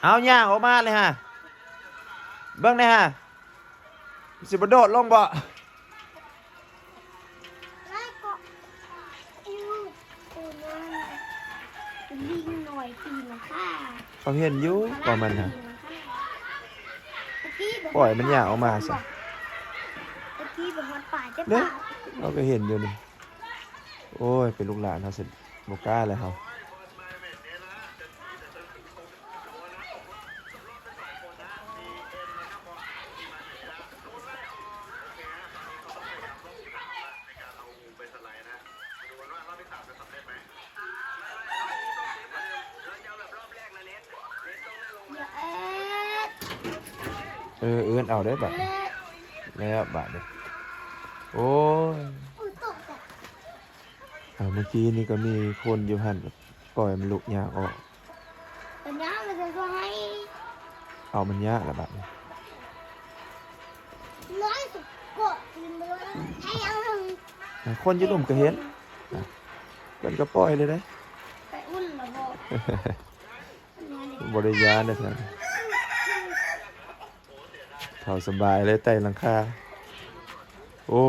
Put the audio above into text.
เอาย่างออกมาเลยฮะเบิ่งได้ฮะสิบโดดลงบ่แล้วก็อิวตัวนั้นลิงหน่อยปีนค่ะ เขาเห็นอยู่ว่ามันฮะ ป ปล่อยมันย่างออกมาซะ ตะกี้บอกมันป่าจะ เด้อ ป่า เราก็เห็นอยู่นี่โอ้ยเป็นลูกหลานเขาสิบ่กล้าเลยเขาเอื้อนเอาได้บัดแล้วบาดเด้อโอ้ย ตกแต่ เมื่อกี้นี่ก็มีคนอยู่หั่นปล่อยมันลุกยางออก แต่น้ำมันจะก็ให้ เอามันยากละบาดนี้ ร้อยสุดกดกินไปเลยให้ยังหนึ่ง คนอยู่ลุ่มก็เห็นเพิ่นก็ปล่อยเลยเด้ ไปอุ่นหรอบอก บริยานนะท่านเขาสบายเลยไต่หลังคาโอ้